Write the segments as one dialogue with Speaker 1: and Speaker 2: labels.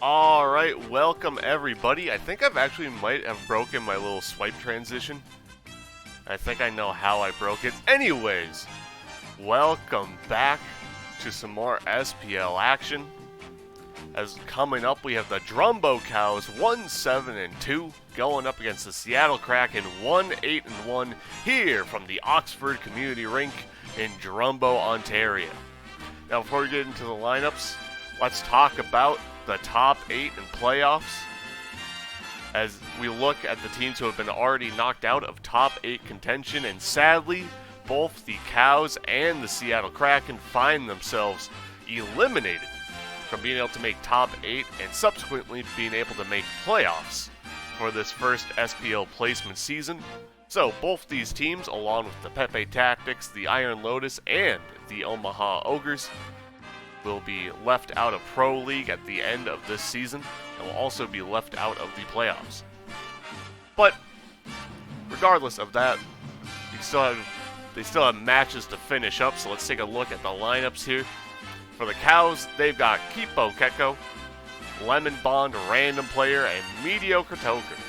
Speaker 1: Alright, welcome everybody. I think I've actually might have broken my little swipe transition. I think I know how I broke it. Anyways, welcome back to some more SPL action. As coming up, we have the Drumbo Cows 1-7-2 going up against the Seattle Kraken 1-8-1 here from the Oxford Community Rink in Drumbo, Ontario. Now, before we get into the lineups, let's talk about the top 8 in playoffs. As we look at the teams who have been already knocked out of top 8 contention, and sadly, both the Cows and the Seattle Kraken find themselves eliminated from being able to make top 8 and subsequently being able to make playoffs for this first SPL placement season. So both these teams, along with the Pepe Tactics, the Iron Lotus, and the Omaha Ogres, will be left out of Pro League at the end of this season and will also be left out of the playoffs. But regardless of that, they still have matches to finish up, so let's take a look at the lineups here. For the Cows, they've got Kipo Keko, Lemon Bond, Random Player, and Mediocre Toker.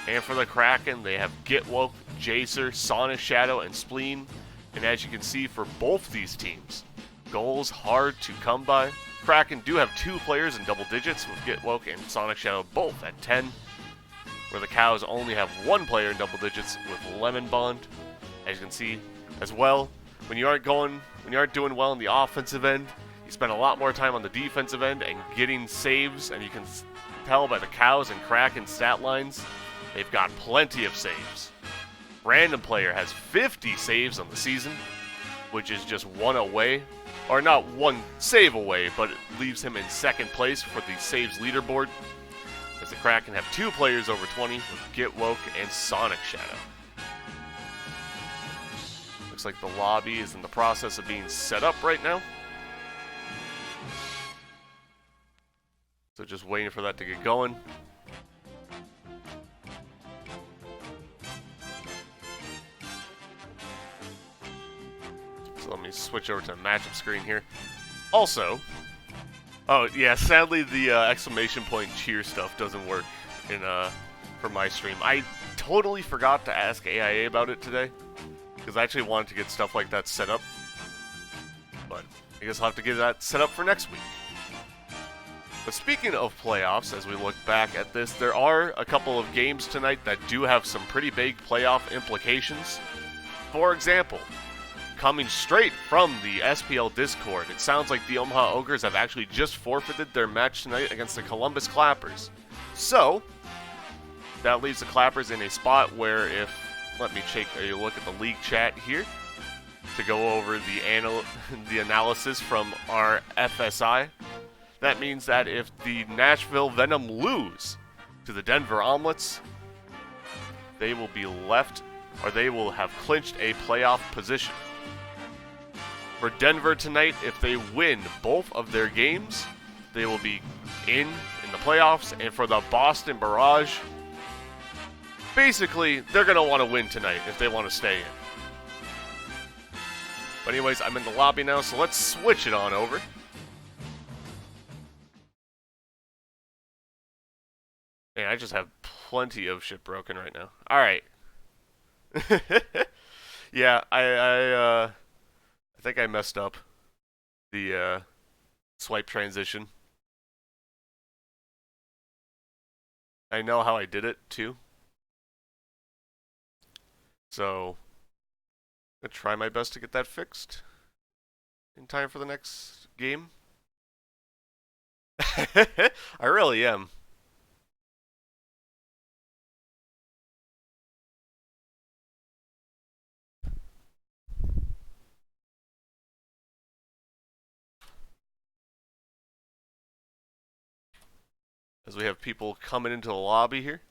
Speaker 1: And for the Kraken, they have Gitwoke, Jacer, Sonic Shadow, and Spleen. And as you can see, for both these teams, goals hard to come by. Kraken do have 2 players in double digits with Gitwoke and Sonic Shadow both at 10, where the Cows only have 1 player in double digits with Lemon Bond. As you can see as well, when you aren't doing well in the offensive end, you spend a lot more time on the defensive end and getting saves, and you can tell by the Cows and Kraken stat lines, they've got plenty of saves. Random Player has 50 saves on the season, which is just 1 away. Or not 1 save away, but it leaves him in 2nd place for the saves leaderboard, as the Kraken have 2 players over 20 with Gitwoke and Sonic Shadow. Looks like the lobby is in the process of being set up right now. So just waiting for that to get going. So let me switch over to the matchup screen here. Also, oh yeah, sadly the exclamation point cheer stuff doesn't work in for my stream. I totally forgot to ask AIA about it today, because I actually wanted to get stuff like that set up. But I guess I'll have to get that set up for next week. But speaking of playoffs, as we look back at this, there are a couple of games tonight that do have some pretty big playoff implications. For example, coming straight from the SPL Discord, it sounds like the Omaha Ogres have actually just forfeited their match tonight against the Columbus Clappers. So, that leaves the Clappers in a spot where if, let me take a look at the league chat here to go over the analysis from our FSI. That means that if the Nashville Venom lose to the Denver Omelets, they will be left, or they will have clinched a playoff position. For Denver tonight, if they win both of their games, they will be in the playoffs. And for the Boston Barrage, basically, they're going to want to win tonight if they want to stay in. But anyways, I'm in the lobby now, so let's switch it on over. Man, I just have plenty of shit broken right now. Alright. Yeah, I think I messed up the swipe transition. I know how I did it, too. So, I'm gonna try my best to get that fixed in time for the next game. I really am. As we have people coming into the lobby here.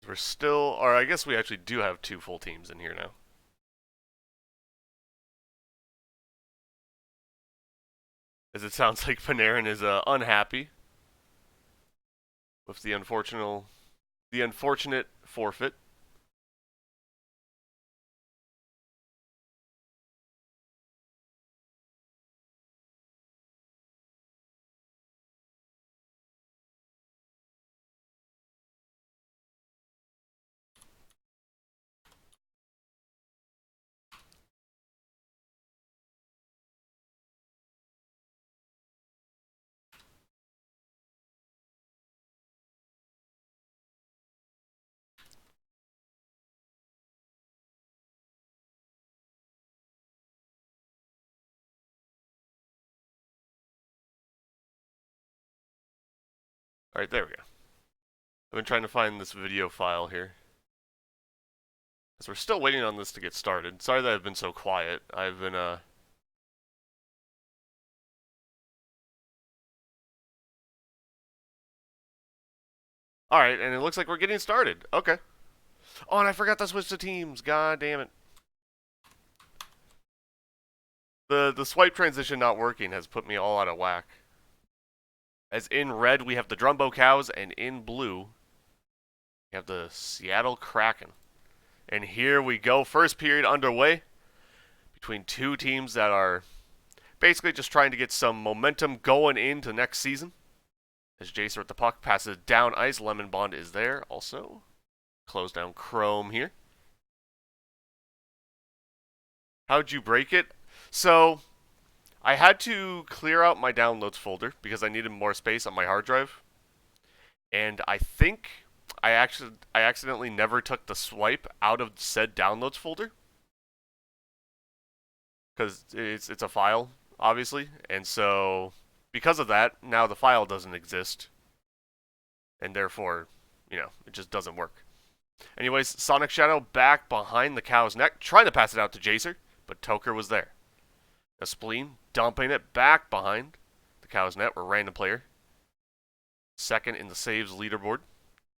Speaker 1: We're still, or I guess we actually do have 2 full teams in here now. As it sounds like Panarin is unhappy with the unfortunate forfeit. Alright, there we go. I've been trying to find this video file here, as we're still waiting on this to get started. Sorry that I've been so quiet. I've been, Alright, and it looks like we're getting started. Okay. Oh, and I forgot to switch to teams. God damn it. The swipe transition not working has put me all out of whack. As in red, we have the Drumbo Cows, and in blue, we have the Seattle Kraken. And here we go. First period underway between two teams that are basically just trying to get some momentum going into next season. As Jacer with the puck passes down ice, Lemon Bond is there also. Close down Chrome here. How'd you break it? So, I had to clear out my downloads folder because I needed more space on my hard drive. And I think I accidentally never took the swipe out of said downloads folder. Because it's a file, obviously. And so, because of that, now the file doesn't exist. And therefore, it just doesn't work. Anyways, Sonic Shadow back behind the cow's neck, trying to pass it out to Jacer, but Toker was there. A Spleen dumping it back behind the cow's net, where random player. Second in the saves leaderboard.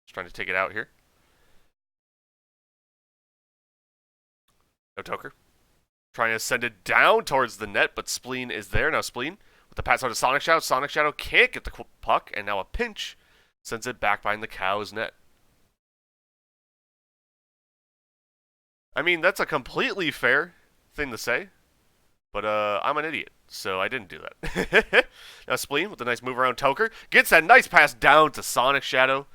Speaker 1: Just trying to take it out here. No Toker. Trying to send it down towards the net, but Spleen is there. Now Spleen with the pass out to Sonic Shadow. Sonic Shadow can't get the puck, and now a pinch sends it back behind the cow's net. I mean, that's a completely fair thing to say, but I'm an idiot, so I didn't do that. Now Spleen with a nice move around Toker. Gets that nice pass down to Sonic Shadow,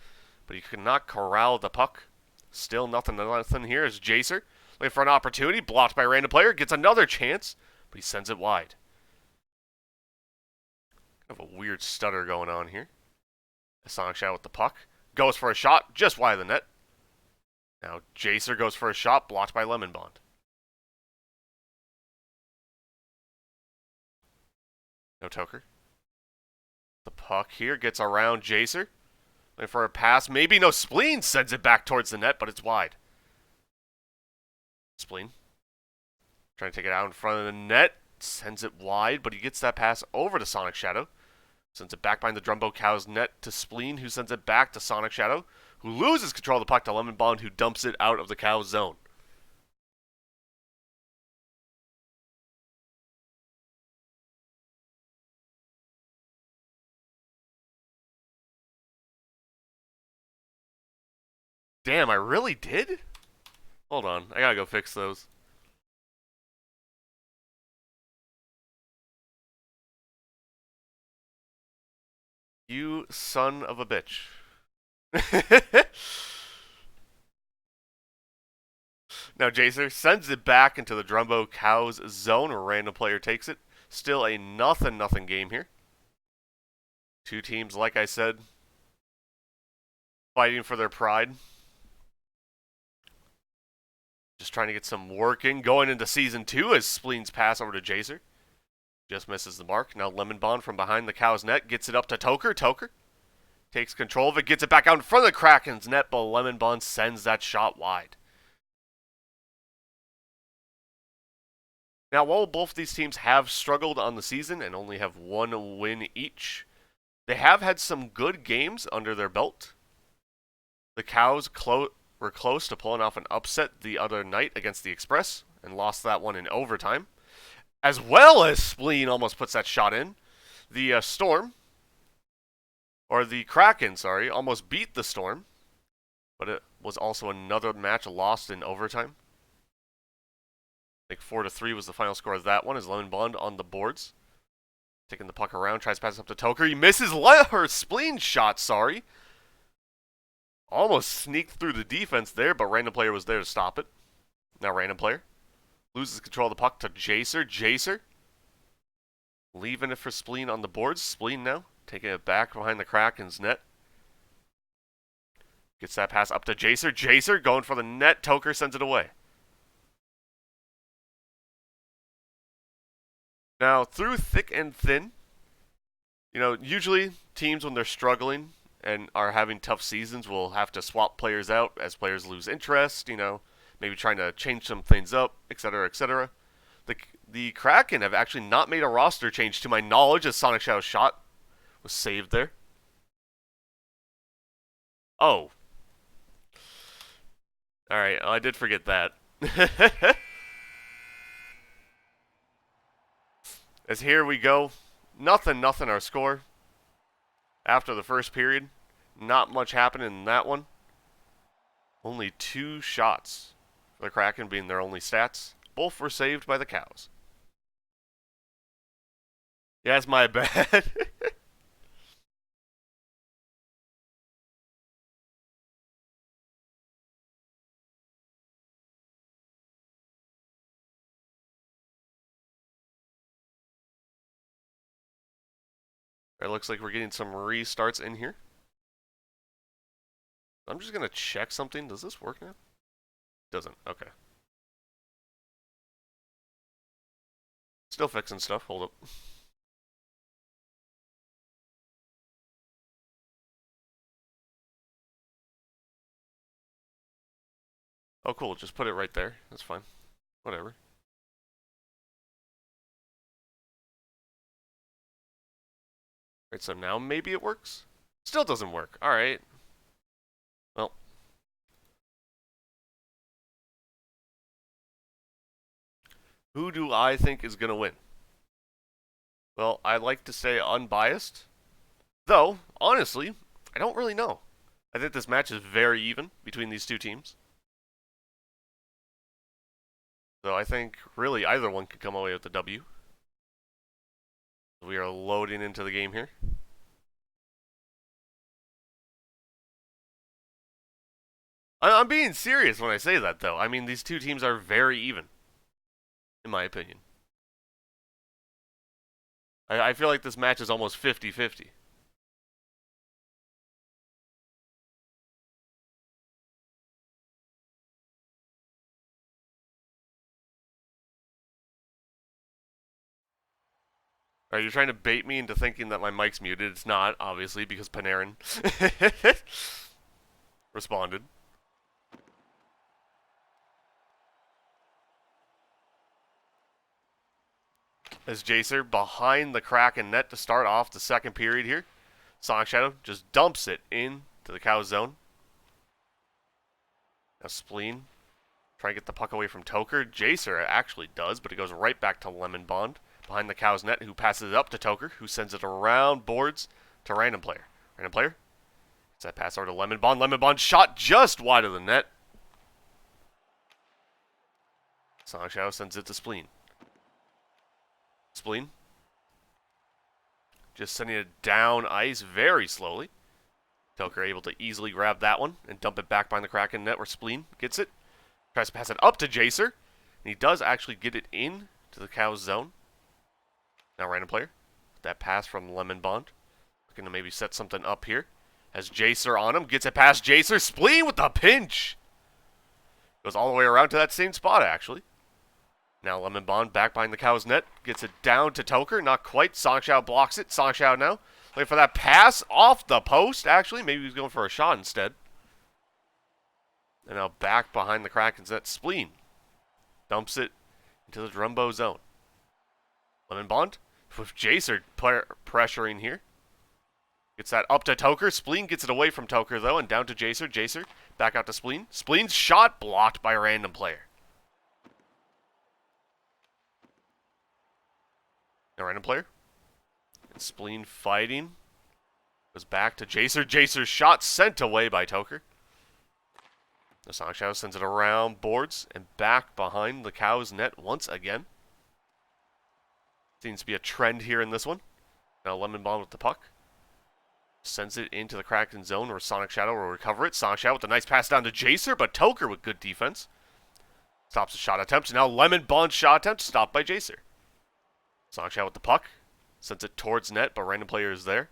Speaker 1: but he could not corral the puck. Still nothing here as Jacer looking for an opportunity. Blocked by a random player. Gets another chance, but he sends it wide. Kind of a weird stutter going on here. Sonic Shadow with the puck. Goes for a shot just wide of the net. Now Jacer goes for a shot, blocked by Lemon Bond. No Toker. The puck here gets around Jacer. Looking for a pass. Maybe no Spleen sends it back towards the net, but it's wide. Spleen. Trying to take it out in front of the net. Sends it wide, but he gets that pass over to Sonic Shadow. Sends it back behind the Drumbo Cow's net to Spleen, who sends it back to Sonic Shadow, who loses control of the puck to Lemon Bond, who dumps it out of the Cow's zone. Damn, I really did? Hold on, I gotta go fix those. You son of a bitch. Now Jacer sends it back into the Drumbo Cow's zone, where a random player takes it. Still a nothing game here. Two teams, like I said, fighting for their pride. Just trying to get some work in going into Season 2 as Spleen's pass over to Jacer. Just misses the mark. Now Lemon Bond from behind the Cow's net gets it up to Toker. Toker takes control of it, gets it back out in front of the Kraken's net, but Lemon Bond sends that shot wide. Now, while both these teams have struggled on the season and only have one win each, they have had some good games under their belt. The Cows were close to pulling off an upset the other night against the Express and lost that one in overtime. As well as Spleen almost puts that shot in. The Storm Or the Kraken, sorry, almost beat the Storm. But it was also another match lost in overtime. I think 4-3 was the final score of that one as Lemon Bond on the boards. Taking the puck around, tries to pass it up to Toker. He misses her spleen shot, sorry. Almost sneaked through the defense there, but random player was there to stop it. Now random player loses control of the puck to Jacer. Jacer leaving it for Spleen on the boards. Spleen now taking it back behind the Kraken's net. Gets that pass up to Jacer. Jacer going for the net. Toker sends it away. Now, through thick and thin, you know, usually teams when they're struggling and are having tough seasons will have to swap players out as players lose interest, you know, maybe trying to change some things up, etc., etc. The Kraken have actually not made a roster change to my knowledge as Sonic Shadow's shot was saved there. Oh. Alright, I did forget that. As here we go. Nothing our score. After the first period. Not much happening in that one. Only 2 shots. The Kraken being their only stats. Both were saved by the Cows. Yeah, it's my bad. It looks like we're getting some restarts in here. I'm just going to check something. Does this work now? Doesn't. Okay. Still fixing stuff. Hold up. Oh, cool. Just put it right there. That's fine. Whatever. Right, so now maybe it works? Still doesn't work. Alright. Well. Who do I think is going to win? Well, I like to say unbiased. Though, honestly, I don't really know. I think this match is very even between these two teams. So I think really either one could come away with the W. We are loading into the game here. I'm being serious when I say that, though. I mean, these two teams are very even, in my opinion. I feel like this match is almost 50-50. Are you trying to bait me into thinking that my mic's muted? It's not, obviously, because Panarin responded. As Jacer behind the Kraken net to start off the second period here. Sonic Shadow just dumps it into the Cow zone. Now Spleen trying to get the puck away from Toker. Jacer actually does, but it goes right back to Lemon Bond behind the Cow's net, who passes it up to Toker, who sends it around boards to Random Player. Random Player gets that pass over to Lemon Bond. Lemon Bond shot just wide of the net. Sonic Shadow sends it to Spleen. Spleen just sending it down ice very slowly. Toker able to easily grab that one and dump it back behind the Kraken net where Spleen gets it. Tries to pass it up to Jacer. And he does actually get it in to the Cow's zone. Now Random Player. That pass from Lemon Bond. Looking to maybe set something up here. Has Jacer on him. Gets it past Jacer. Spleen with the pinch. Goes all the way around to that same spot, actually. Now Lemon Bond back behind the Cow's net. Gets it down to Toker. Not quite. Sonic Shadow blocks it. Sonic Shadow now. Looking for that pass off the post, actually. Maybe he was going for a shot instead. And now back behind the Kraken's net. Spleen dumps it into the Drumbo zone. Lemon Bond with Jacer pressuring here. Gets that up to Toker. Spleen gets it away from Toker, though, and down to Jacer. Jacer back out to Spleen. Spleen's shot blocked by a Random Player. Now Random Player. And Spleen fighting Goes back to Jacer. Jacer's shot sent away by Toker. The Sonic Shadow sends it around boards and back behind the Cow's net once again. Seems to be a trend here in this one. Now Lemon Bomb with the puck. Sends it into the Kraken zone where Sonic Shadow will recover it. Sonic Shadow with a nice pass down to Jacer, but Toker with good defense. Stops the shot attempt. Now Lemon Bomb's shot attempt stopped by Jacer. Sonic Shadow with the puck. Sends it towards net, but random player is there.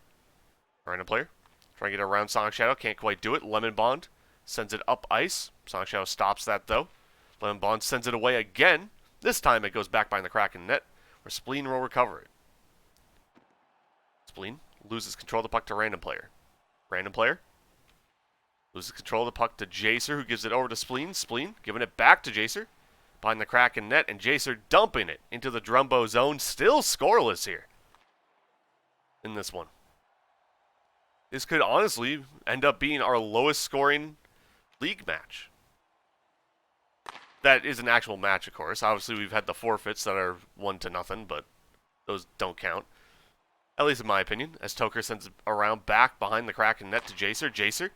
Speaker 1: Random player. Trying to get around Sonic Shadow. Can't quite do it. Lemon Bond sends it up ice. Sonic Shadow stops that though. Lemon Bond sends it away again. This time it goes back behind the Kraken net, where Spleen will recover it. Spleen loses control of the puck to random player. Random player loses control of the puck to Jacer, who gives it over to Spleen. Spleen giving it back to Jacer behind the Kraken net, and Jacer dumping it into the Drumbo zone. Still scoreless here in this one. This could honestly end up being our lowest scoring league match. That is an actual match, of course. Obviously, we've had the forfeits that are 1-0, but those don't count. At least in my opinion, as Toker sends it around back behind the Kraken net to Jacer. Jacer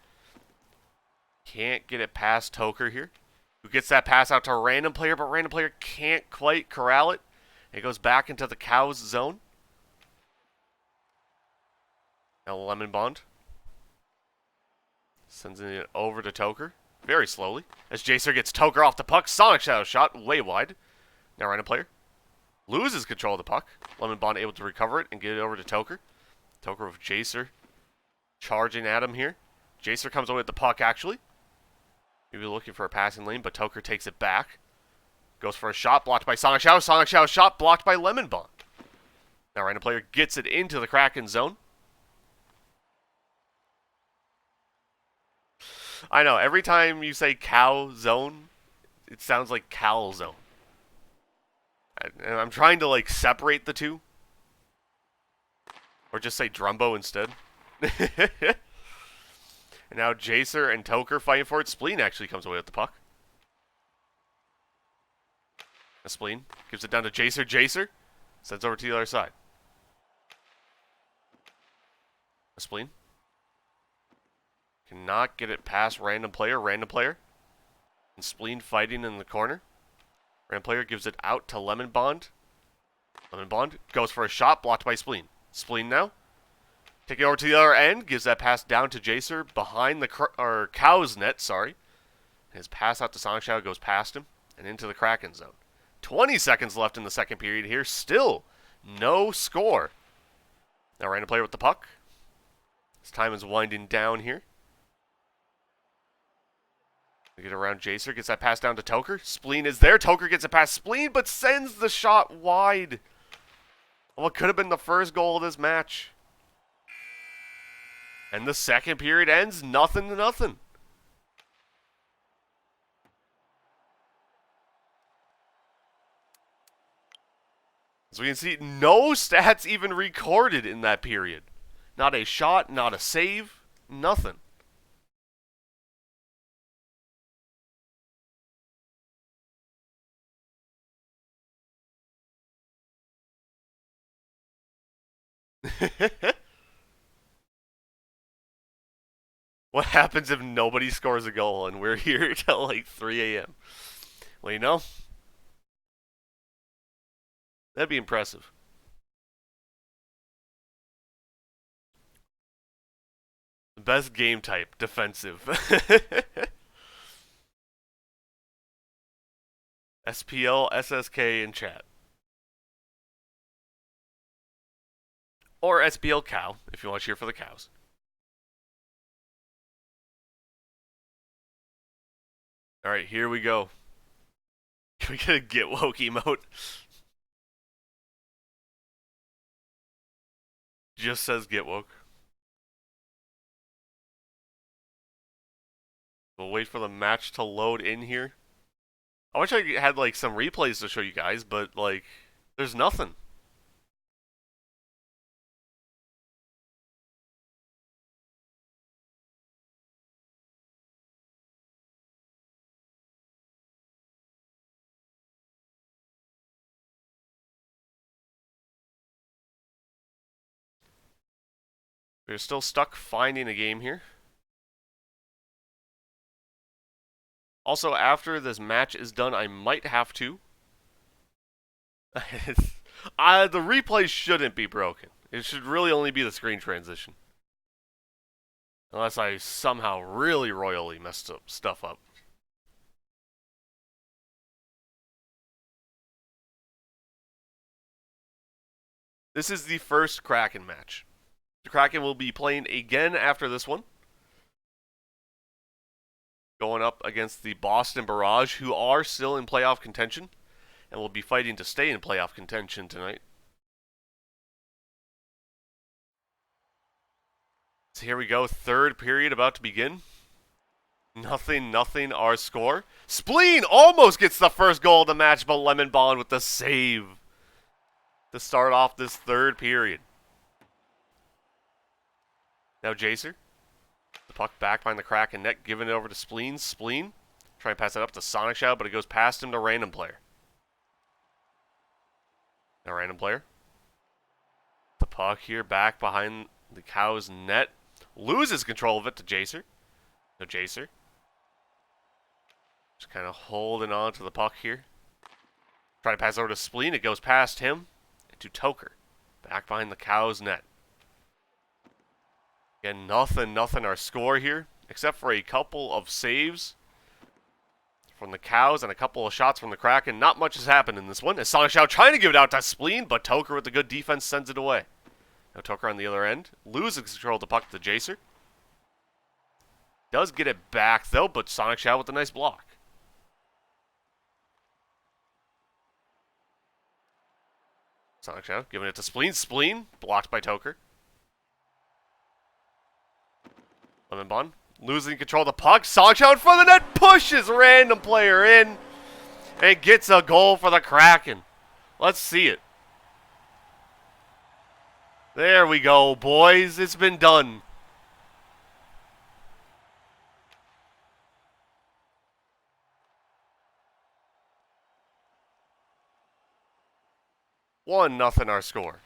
Speaker 1: can't get it past Toker here, who gets that pass out to a random player, but random player can't quite corral it. It goes back into the Cow's zone. Now Lemon Bond sends it over to Toker very slowly as Jacer gets Toker off the puck. Sonic Shadow shot way wide. Now random player loses control of the puck. Lemon Bond able to recover it and get it over to Toker. Toker with Jacer charging at him here. Jacer comes away with the puck actually. Maybe looking for a passing lane, but Toker takes it back. Goes for a shot blocked by Sonic Shadow. Sonic Shadow shot blocked by Lemon Bond. Now random player gets it into the Kraken zone. I know, every time you say Cow Zone, it sounds like Cal Zone. And I'm trying to, like, separate the two. Or just say Drumbo instead. And now Jacer and Toker fighting for it. Spleen actually comes away with the puck. A Spleen gives it down to Jacer. Jacer sends over to the other side. A Spleen cannot get it past random player. Random player. And Spleen fighting in the corner. Random player gives it out to Lemon Bond. Lemon Bond goes for a shot blocked by Spleen. Spleen now. Take it over to the other end. Gives that pass down to Jacer behind the Cow's net. Sorry. His pass out to Sonic Shadow goes past him and into the Kraken zone. 20 seconds left in the second period here. Still no score. Now random player with the puck. His time is winding down here. We get around Jacer, gets that pass down to Toker. Spleen is there. Toker gets it past Spleen, but sends the shot wide. What could have been the first goal of this match. And the second period ends 0-0. As we can see, no stats even recorded in that period. Not a shot, not a save, nothing. What happens if nobody scores a goal and we're here till like 3 a.m.? Well, you know, that'd be impressive. Best game type, defensive. SPL, SSK in chat. Or SPL Cow, if you want to cheer for the Cows. Alright, here we go. Can we get a Get Woke emote? Just says Get Woke. We'll wait for the match to load in here. I wish I had like some replays to show you guys, but like, there's nothing. We're still stuck finding a game here. Also, after this match is done, I might have to. The replay shouldn't be broken. It should really only be the screen transition. Unless I somehow really royally messed stuff up. This is the first Kraken match. The Kraken will be playing again after this one. Going up against the Boston Barrage, who are still in playoff contention. And will be fighting to stay in playoff contention tonight. So here we go, third period about to begin. Nothing, our score. Spleen almost gets the first goal of the match, but Lemon Bond with the save to start off this third period. Now Jacer. The puck back behind the Kraken net, giving it over to Spleen. Spleen trying to pass it up to Sonic Shadow, but it goes past him to Random Player. Now Random Player. The puck here back behind the Cow's net. Loses control of it to Jacer. No Jacer. Just kind of holding on to the puck here. Try to pass over to Spleen. It goes past him and to Toker. Back behind the Cow's net. Again, nothing our score here. Except for a couple of saves from the Cows and a couple of shots from the Kraken. Not much has happened in this one. As Sonic Shadow trying to give it out to Spleen, but Toker with the good defense sends it away. Now Toker on the other end. Loses control of the puck to Jacer. Does get it back, though, but Sonic Shadow with a nice block. Sonic Shadow giving it to Spleen. Spleen blocked by Toker. Lemon Bond losing control of the puck. Sonic Shadow in front of the net. Pushes Random Player in. And gets a goal for the Kraken. Let's see it. There we go, boys. It's been done. One nothing our score.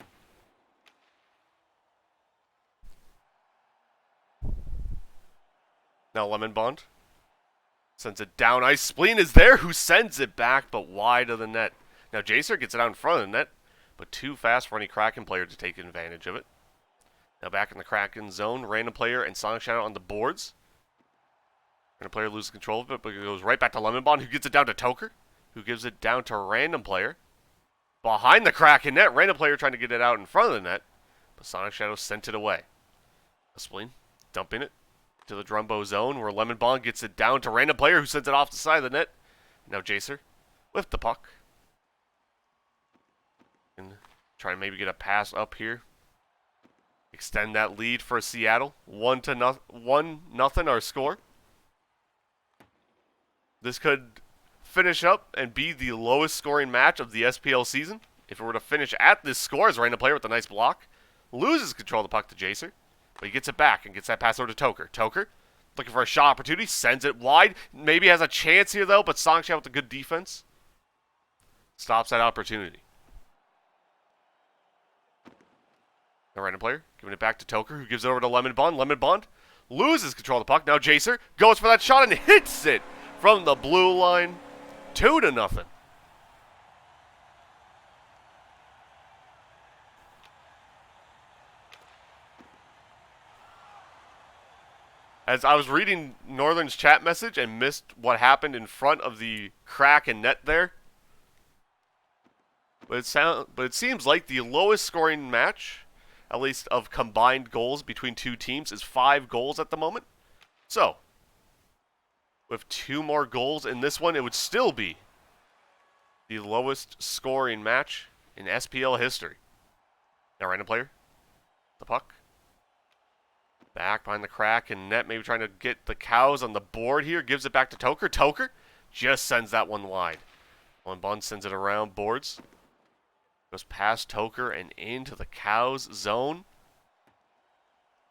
Speaker 1: Now Lemon Bond sends it down ice. Spleen is there, who sends it back, but wide of the net. Now Jacer gets it out in front of the net, but too fast for any Kraken player to take advantage of it. Now back in the Kraken zone, Random Player and Sonic Shadow on the boards. Random Player loses control of it, but it goes right back to Lemon Bond, who gets it down to Toker, who gives it down to Random Player. Behind the Kraken net, Random Player trying to get it out in front of the net, but Sonic Shadow sent it away. Spleen dumping it to the Drumbo zone, where Lemon Bond gets it down to Random Player, who sends it off the side of the net. Now Jacer with the puck. And try to maybe get a pass up here. Extend that lead for Seattle. 1-0 our score. This could finish up and be the lowest scoring match of the SPL season. If it were to finish at this score, as Random Player with a nice block. Loses control of the puck to Jacer. But he gets it back and gets that pass over to Toker. Toker, looking for a shot opportunity, sends it wide. Maybe has a chance here, though, but Sonic Shadow with a good defense stops that opportunity. Now Random Player giving it back to Toker, who gives it over to Lemon Bond. Lemon Bond loses control of the puck. Now Jacer goes for that shot and hits it from the blue line. 2-0. As I was reading Northern's chat message and missed what happened in front of the Kraken net there. But it seems like the lowest scoring match, at least of combined goals between two teams, is 5 goals at the moment. So, with 2 more goals in this one, it would still be the lowest scoring match in SPL history. Now Random Player, the puck. Back behind the Kraken net, maybe trying to get the Cows on the board here. Gives it back to Toker. Toker just sends that one wide. Lemon Bond sends it around boards. Goes past Toker and into the Cows zone.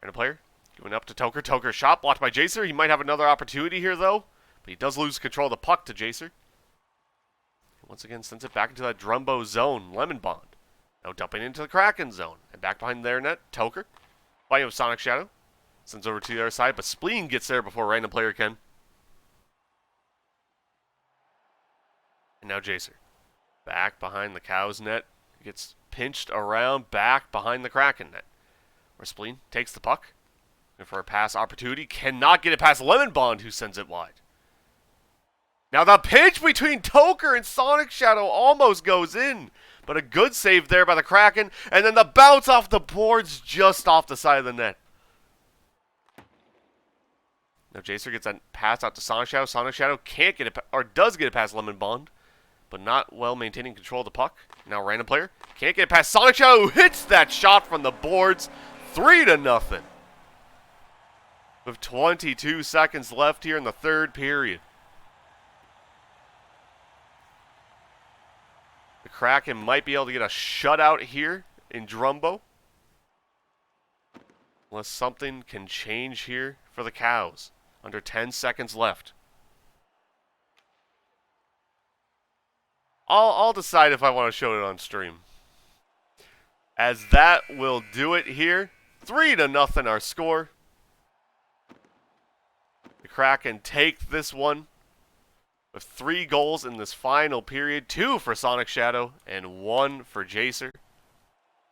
Speaker 1: Random Player giving up to Toker. Toker shot blocked by Jacer. He might have another opportunity here, though. But he does lose control of the puck to Jacer. Once again, sends it back into that Drumbo zone. Lemon Bond now dumping into the Kraken zone. And back behind their net, Toker. Fighting with Sonic Shadow. Sends over to the other side, but Spleen gets there before random player can. And now Jacer. Back behind the Cow's net. Gets pinched around back behind the Kraken net. Where Spleen takes the puck. And for a pass opportunity. Cannot get it past Lemon Bond, who sends it wide. Now the pinch between Toker and Sonic Shadow almost goes in. But a good save there by the Kraken. And then the bounce off the boards just off the side of the net. Now Jacer gets that pass out to Sonic Shadow. Sonic Shadow can't get it, or does get it past Lemon Bond, but not well maintaining control of the puck. Now random player can't get it past Sonic Shadow, who hits that shot from the boards, 3-0. With 22 seconds left here in the third period. The Kraken might be able to get a shutout here in Drumbo. Unless something can change here for the Cows. Under 10 seconds left. I'll decide if I want to show it on stream. As that will do it here. 3-0 our score. The Kraken take this one with 3 goals in this final period. 2 for Sonic Shadow and 1 for Jacer.